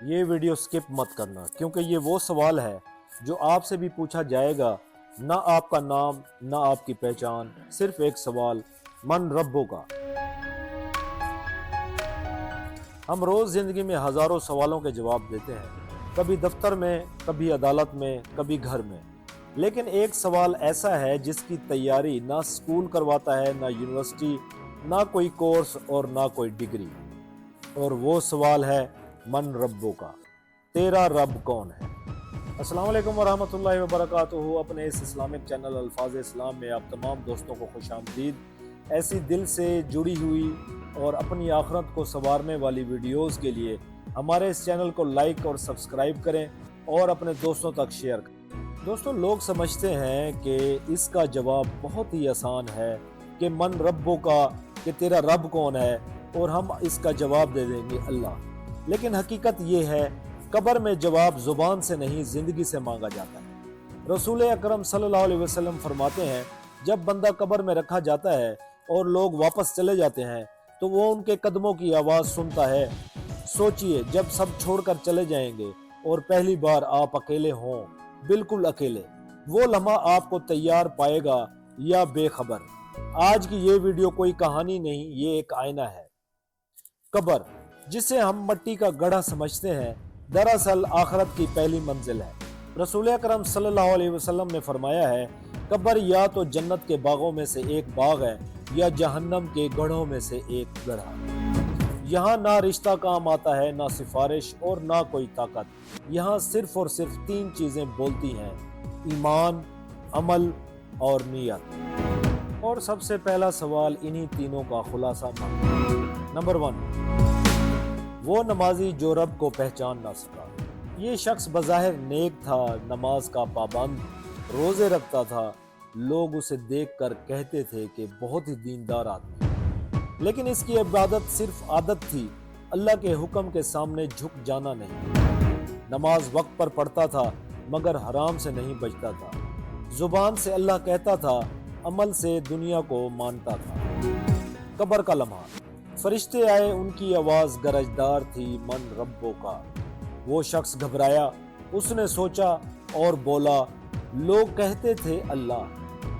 یہ video skip مت کرنا کیونکہ یہ وہ سوال ہے جو آپ سے بھی پوچھا جائے گا، نہ آپ کا نام نہ آپ کی پہچان، صرف ایک سوال، من ربو کا۔ ہم روز زندگی میں ہزاروں سوالوں کے جواب دیتے ہیں، کبھی دفتر میں، کبھی عدالت میں، کبھی گھر میں، لیکن ایک سوال ایسا ہے جس کی تیاری نہ اسکول کرواتا ہے، نہ یونیورسٹی، نہ کوئی کورس اور نہ کوئی ڈگری، اور وہ سوال ہے من ربو کا، تیرا رب کون ہے؟ السلام علیکم ورحمۃ اللہ وبرکاتہ۔ اپنے اس اسلامک چینل الفاظ اسلام میں آپ تمام دوستوں کو خوش آمدید۔ ایسی دل سے جڑی ہوئی اور اپنی آخرت کو سنوارنے والی ویڈیوز کے لیے ہمارے اس چینل کو لائک اور سبسکرائب کریں اور اپنے دوستوں تک شیئر کریں۔ دوستوں، لوگ سمجھتے ہیں کہ اس کا جواب بہت ہی آسان ہے کہ من ربو کا، کہ تیرا رب کون ہے، اور ہم اس کا جواب دے دیں گے اللہ۔ لیکن حقیقت یہ ہے، قبر میں جواب زبان سے نہیں زندگی سے مانگا جاتا ہے۔ رسول اکرم صلی اللہ علیہ وسلم فرماتے ہیں، جب بندہ قبر میں رکھا جاتا ہے اور لوگ واپس چلے جاتے ہیں تو وہ ان کے قدموں کی آواز سنتا ہے۔ سوچئے، جب سب چھوڑ کر چلے جائیں گے اور پہلی بار آپ اکیلے ہوں، بالکل اکیلے، وہ لمحہ آپ کو تیار پائے گا یا بے خبر؟ آج کی یہ ویڈیو کوئی کہانی نہیں، یہ ایک آئینہ ہے۔ قبر، جسے ہم مٹی کا گڑھا سمجھتے ہیں، دراصل آخرت کی پہلی منزل ہے۔ رسول اکرم صلی اللہ علیہ وسلم نے فرمایا ہے، قبر یا تو جنت کے باغوں میں سے ایک باغ ہے یا جہنم کے گڑھوں میں سے ایک گڑھا۔ یہاں نہ رشتہ کام آتا ہے، نہ سفارش اور نہ کوئی طاقت۔ یہاں صرف اور صرف تین چیزیں بولتی ہیں: ایمان، عمل اور نیت۔ اور سب سے پہلا سوال انہی تینوں کا خلاصہ نمبر 1، وہ نمازی جو رب کو پہچان نہ سکا۔ یہ شخص بظاہر نیک تھا، نماز کا پابند، روزے رکھتا تھا، لوگ اسے دیکھ کر کہتے تھے کہ بہت ہی دیندار آدمی، لیکن اس کی عبادت صرف عادت تھی، اللہ کے حکم کے سامنے جھک جانا نہیں۔ نماز وقت پر پڑھتا تھا مگر حرام سے نہیں بچتا تھا، زبان سے اللہ کہتا تھا، عمل سے دنیا کو مانتا تھا۔ قبر کا لمحہ، فرشتے آئے، ان کی آواز گرجدار تھی، من ربو کا۔ وہ شخص گھبرایا، اس نے سوچا اور بولا، لوگ کہتے تھے اللہ۔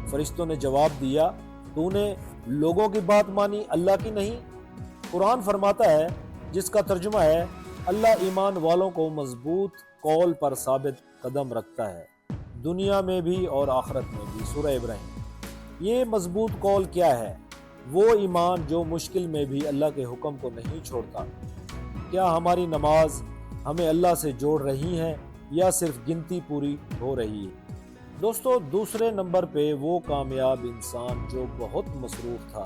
فرشتوں نے جواب دیا، تو نے لوگوں کی بات مانی، اللہ کی نہیں؟ قرآن فرماتا ہے، جس کا ترجمہ ہے، اللہ ایمان والوں کو مضبوط قول پر ثابت قدم رکھتا ہے، دنیا میں بھی اور آخرت میں بھی۔ سورہ ابراہیم۔ یہ مضبوط قول کیا ہے؟ وہ ایمان جو مشکل میں بھی اللہ کے حکم کو نہیں چھوڑتا۔ کیا ہماری نماز ہمیں اللہ سے جوڑ رہی ہے یا صرف گنتی پوری ہو رہی ہے؟ دوستو، دوسرے نمبر پہ وہ کامیاب انسان جو بہت مصروف تھا۔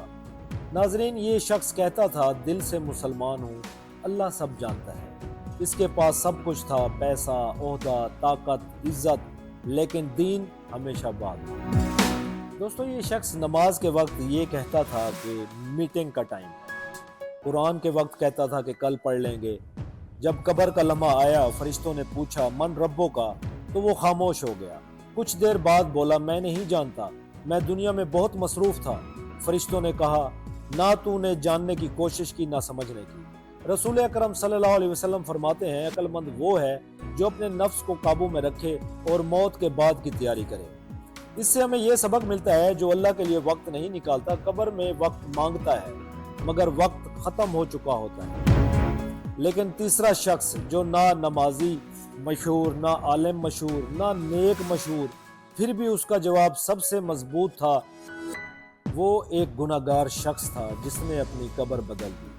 ناظرین، یہ شخص کہتا تھا، دل سے مسلمان ہوں، اللہ سب جانتا ہے۔ اس کے پاس سب کچھ تھا، پیسہ، عہدہ، طاقت، عزت، لیکن دین ہمیشہ بعد۔ دوستو، یہ شخص نماز کے وقت یہ کہتا تھا کہ میٹنگ کا ٹائم ہے، قرآن کے وقت کہتا تھا کہ کل پڑھ لیں گے۔ جب قبر کا لمحہ آیا، فرشتوں نے پوچھا، من ربو کا، تو وہ خاموش ہو گیا۔ کچھ دیر بعد بولا، میں نہیں جانتا، میں دنیا میں بہت مصروف تھا۔ فرشتوں نے کہا، نہ تو نے جاننے کی کوشش کی، نہ سمجھنے کی۔ رسول اکرم صلی اللہ علیہ وسلم فرماتے ہیں، عقل مند وہ ہے جو اپنے نفس کو قابو میں رکھے اور موت کے بعد کی تیاری کرے۔ اس سے ہمیں یہ سبق ملتا ہے، جو اللہ کے لیے وقت نہیں نکالتا، قبر میں وقت مانگتا ہے مگر وقت ختم ہو چکا ہوتا ہے۔ لیکن تیسرا شخص جو نہ نمازی مشہور، نہ عالم مشہور، نہ نیک مشہور، پھر بھی اس کا جواب سب سے مضبوط تھا، وہ ایک گناہگار شخص تھا جس نے اپنی قبر بدل دی۔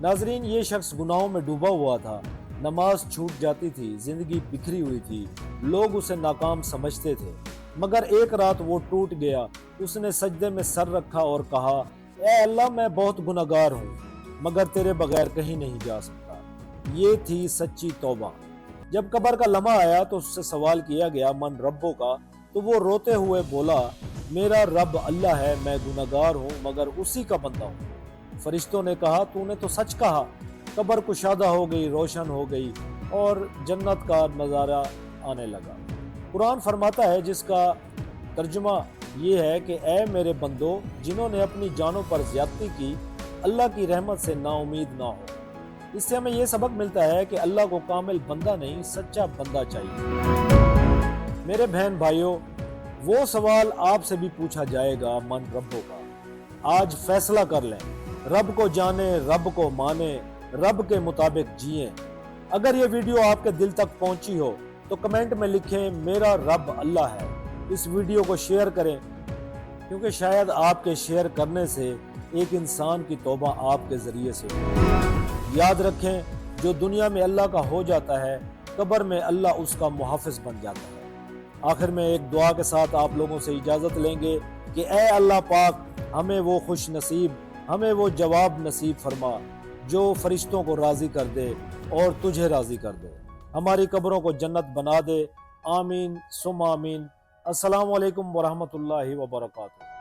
ناظرین، یہ شخص گناہوں میں ڈوبا ہوا تھا، نماز چھوٹ جاتی تھی، زندگی بکھری ہوئی تھی، لوگ اسے ناکام سمجھتے تھے، مگر ایک رات وہ ٹوٹ گیا۔ اس نے سجدے میں سر رکھا اور کہا، اے اللہ، میں بہت گناہگار ہوں مگر تیرے بغیر کہیں نہیں جا سکتا۔ یہ تھی سچی توبہ۔ جب قبر کا لمحہ آیا تو اس سے سوال کیا گیا، من ربو کا، تو وہ روتے ہوئے بولا، میرا رب اللہ ہے، میں گناہگار ہوں مگر اسی کا بندہ ہوں۔ فرشتوں نے کہا، تو نے تو سچ کہا۔ قبر کشادہ ہو گئی، روشن ہو گئی اور جنت کا نظارہ آنے لگا۔ قرآن فرماتا ہے، جس کا ترجمہ یہ ہے کہ اے میرے بندو، جنہوں نے اپنی جانوں پر زیادتی کی، اللہ کی رحمت سے نا امید نہ ہو۔ اس سے ہمیں یہ سبق ملتا ہے کہ اللہ کو کامل بندہ نہیں سچا بندہ چاہیے۔ میرے بہن بھائیوں، وہ سوال آپ سے بھی پوچھا جائے گا، من ربوں کا۔ آج فیصلہ کر لیں، رب کو جانے، رب کو مانے، رب کے مطابق جئیں۔ اگر یہ ویڈیو آپ کے دل تک پہنچی ہو تو کمنٹ میں لکھیں میرا رب اللہ ہے۔ اس ویڈیو کو شیئر کریں، کیونکہ شاید آپ کے شیئر کرنے سے ایک انسان کی توبہ آپ کے ذریعے سے ہو۔ یاد رکھیں، جو دنیا میں اللہ کا ہو جاتا ہے، قبر میں اللہ اس کا محافظ بن جاتا ہے۔ آخر میں ایک دعا کے ساتھ آپ لوگوں سے اجازت لیں گے کہ اے اللہ پاک، ہمیں وہ خوش نصیب، ہمیں وہ جواب نصیب فرما جو فرشتوں کو راضی کر دے اور تجھے راضی کر دے، ہماری قبروں کو جنت بنا دے۔ آمین ثم آمین۔ السلام علیکم ورحمۃ اللہ وبرکاتہ۔